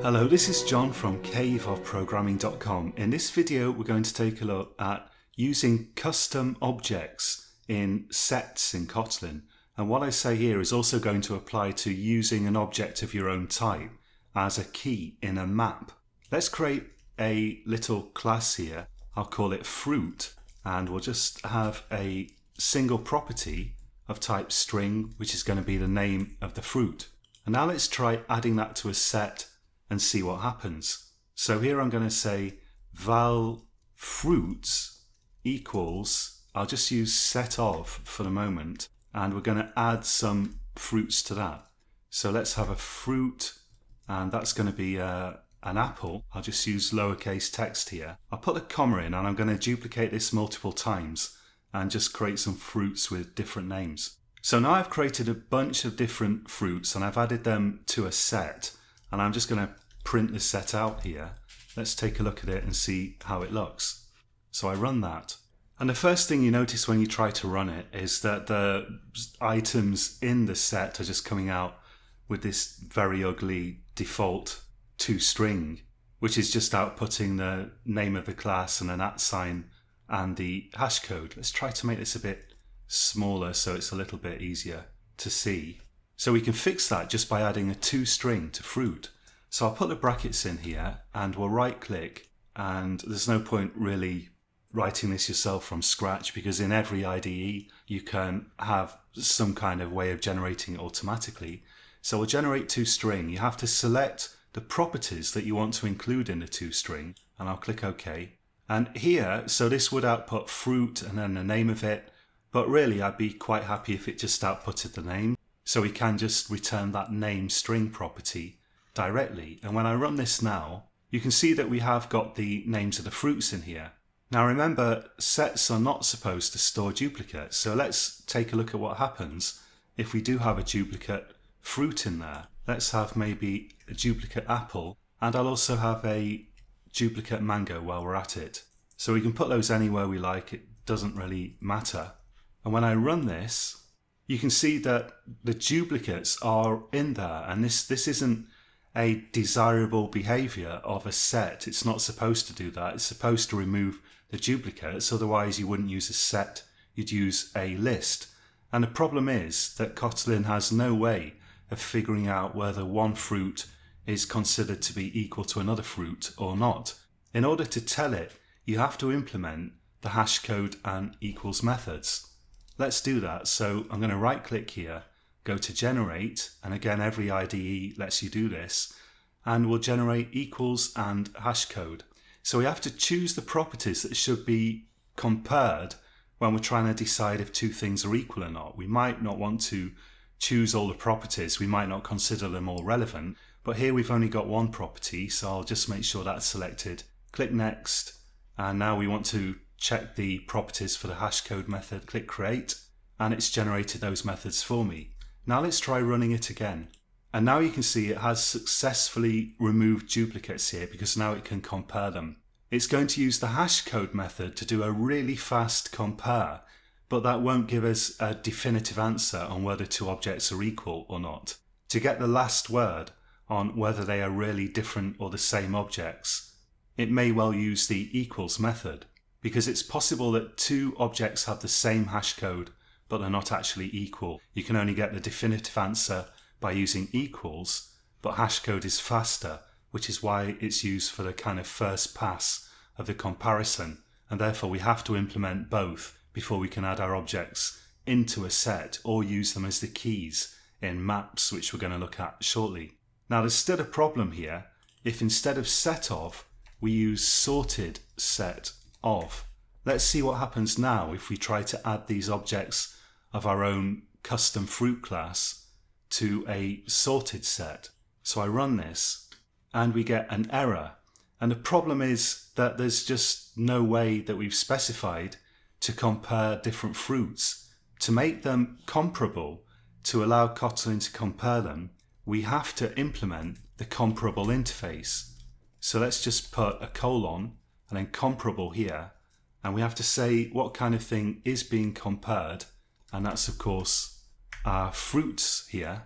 Hello, this is John from caveofprogramming.com. In this video, we're going to take a look at using custom objects in sets in Kotlin. And what I say here is also going to apply to using an object of your own type as a key in a map. Let's create a little class here. I'll call it fruit, and we'll just have a single property of type string, which is going to be the name of the fruit. And now let's try adding that to a set and see what happens. So here I'm going to say val fruits equals, I'll just use set of for the moment, and we're going to add some fruits to that. So let's have a fruit, and that's going to be an apple. I'll just use lowercase text here. I'll put a comma in, and I'm going to duplicate this multiple times and just create some fruits with different names. So now I've created a bunch of different fruits and I've added them to a set, and I'm just going to print the set out here. Let's take a look at it and see how it looks. So I run that. And the first thing you notice when you try to run it is that the items in the set are just coming out with this very ugly default toString, which is just outputting the name of the class and an @ sign and the hash code. Let's try to make this a bit smaller so it's a little bit easier to see. So we can fix that just by adding a toString to fruit. So I'll put the brackets in here and we'll right click, and there's no point really writing this yourself from scratch because in every IDE you can have some kind of way of generating it automatically. So we'll generate toString. You have to select the properties that you want to include in the toString, and I'll click OK. And here, so this would output fruit and then the name of it, but really I'd be quite happy if it just outputted the name. So we can just return that name string property directly. And when I run this now, you can see that we have got the names of the fruits in here. Now remember, sets are not supposed to store duplicates. So let's take a look at what happens if we do have a duplicate fruit in there. Let's have maybe a duplicate apple, and I'll also have a duplicate mango while we're at it. So we can put those anywhere we like, it doesn't really matter. And when I run this, you can see that the duplicates are in there, and this isn't a desirable behavior of a set. It's not supposed to do that. It's supposed to remove the duplicates, otherwise you wouldn't use a set, you'd use a list. And the problem is that Kotlin has no way of figuring out whether one fruit is considered to be equal to another fruit or not. In order to tell it, you have to implement the hash code and equals methods. Let's do that. So I'm going to right click here, go to generate, and again every IDE lets you do this, and we'll generate equals and hash code. So we have to choose the properties that should be compared when we're trying to decide if two things are equal or not. We might not want to choose all the properties, we might not consider them all relevant, but here we've only got one property, so I'll just make sure that's selected. Click next, and now we want to check the properties for the hash code method. Click create, and it's generated those methods for me. Now let's try running it again. And now you can see it has successfully removed duplicates here because now it can compare them. It's going to use the hash code method to do a really fast compare, but that won't give us a definitive answer on whether two objects are equal or not. To get the last word on whether they are really different or the same objects, it may well use the equals method, because it's possible that two objects have the same hash code but they're not actually equal. You can only get the definitive answer by using equals, but hash code is faster, which is why it's used for the kind of first pass of the comparison, and therefore we have to implement both before we can add our objects into a set or use them as the keys in maps, which we're going to look at shortly. Now there's still a problem here if instead of set of we use sorted set of. Let's see what happens now if we try to add these objects of our own custom fruit class to a sorted set. So I run this and we get an error, and the problem is that there's just no way that we've specified to compare different fruits. To make them comparable, to allow Kotlin to compare them, we have to implement the comparable interface. So let's just put a colon and then comparable here, and we have to say what kind of thing is being compared, and that's of course our fruits here.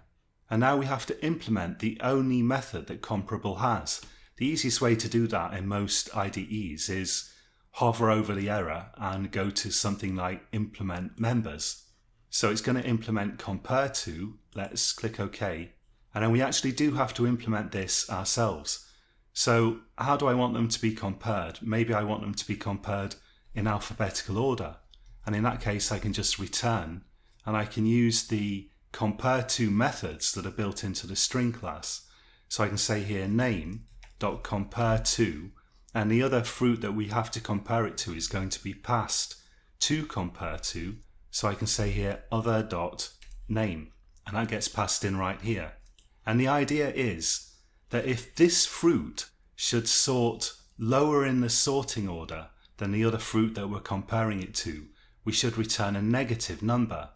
And now we have to implement the only method that comparable has. The easiest way to do that in most IDEs is hover over the error and go to something like implement members. So it's going to implement compare to. Let's click OK. And then we actually do have to implement this ourselves. So how do I want them to be compared? Maybe I want them to be compared in alphabetical order. And in that case, I can just return, and I can use the compare to methods that are built into the string class. So I can say here name.compare to, and the other fruit that we have to compare it to is going to be passed to compare to. So I can say here other.name, and that gets passed in right here. And the idea is that if this fruit should sort lower in the sorting order than the other fruit that we're comparing it to, we should return a negative number.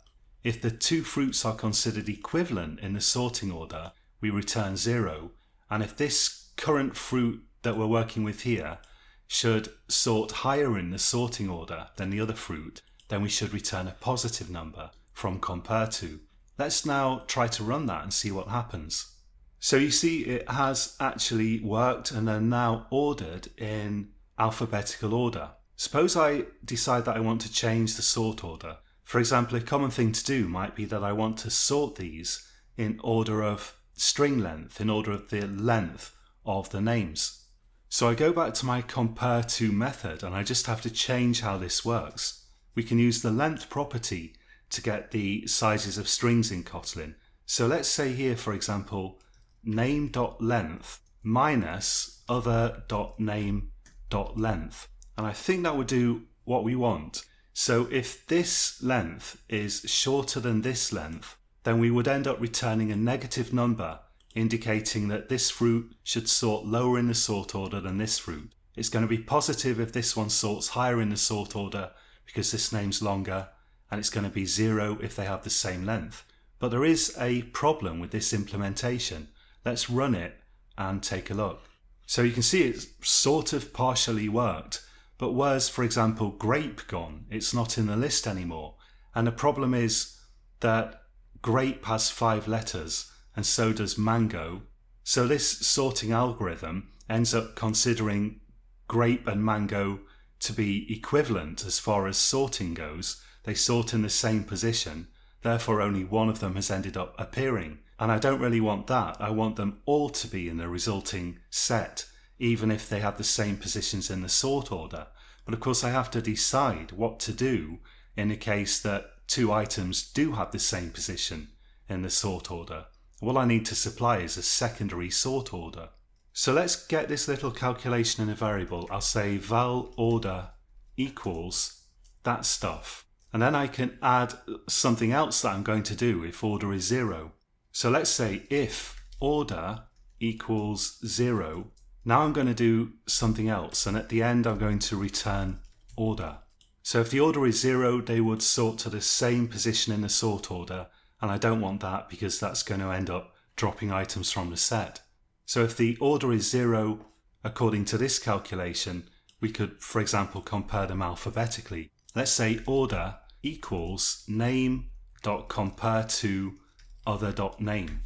If the two fruits are considered equivalent in the sorting order, we return 0. And if this current fruit that we're working with here should sort higher in the sorting order than the other fruit, then we should return a positive number from compare to. Let's now try to run that and see what happens. So you see it has actually worked and are now ordered in alphabetical order. Suppose I decide that I want to change the sort order. For example, a common thing to do might be that I want to sort these in order of string length, in order of the length of the names. So I go back to my compare to method and I just have to change how this works. We can use the length property to get the sizes of strings in Kotlin. So let's say here, for example, name.length minus other.name.length. And I think that would do what we want. So if this length is shorter than this length, then we would end up returning a negative number indicating that this fruit should sort lower in the sort order than this fruit. It's going to be positive if this one sorts higher in the sort order because this name's longer, and it's going to be 0 if they have the same length. But there is a problem with this implementation. Let's run it and take a look. So you can see it's sort of partially worked, but where's, for example, grape gone? It's not in the list anymore. And the problem is that grape has 5 letters, and so does mango. So this sorting algorithm ends up considering grape and mango to be equivalent as far as sorting goes. They sort in the same position, therefore only one of them has ended up appearing. And I don't really want that. I want them all to be in the resulting set, even if they have the same positions in the sort order. But of course I have to decide what to do in the case that 2 items do have the same position in the sort order. All I need to supply is a secondary sort order. So let's get this little calculation in a variable. I'll say val order equals that stuff. And then I can add something else that I'm going to do if order is 0. So let's say if order equals 0, now I'm going to do something else, and at the end I'm going to return order. So if the order is 0, they would sort to the same position in the sort order, and I don't want that because that's going to end up dropping items from the set. So if the order is 0 according to this calculation, we could, for example, compare them alphabetically. Let's say order equals name.compare to other.name.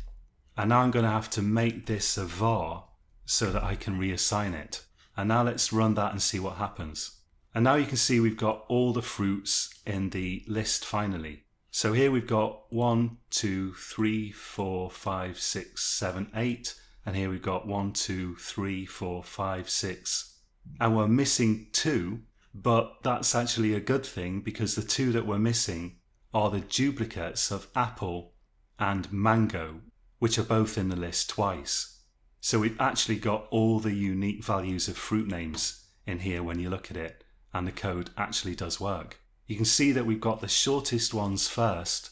And now I'm going to have to make this a var so that I can reassign it. And now let's run that and see what happens. And now you can see we've got all the fruits in the list finally. So here we've got 1, 2, 3, 4, 5, 6, 7, 8. And here we've got 1, 2, 3, 4, 5, 6. And we're missing 2, but that's actually a good thing because the 2 that we're missing are the duplicates of apple and mango, which are both in the list twice. So we've actually got all the unique values of fruit names in here when you look at it, and the code actually does work. You can see that we've got the shortest ones first,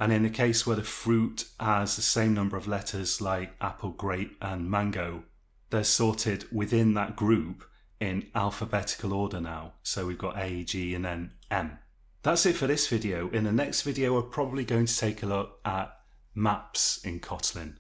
and in the case where the fruit has the same number of letters like apple, grape and mango, they're sorted within that group in alphabetical order now. So we've got A, G and then M. That's it for this video. In the next video we're probably going to take a look at maps in Kotlin.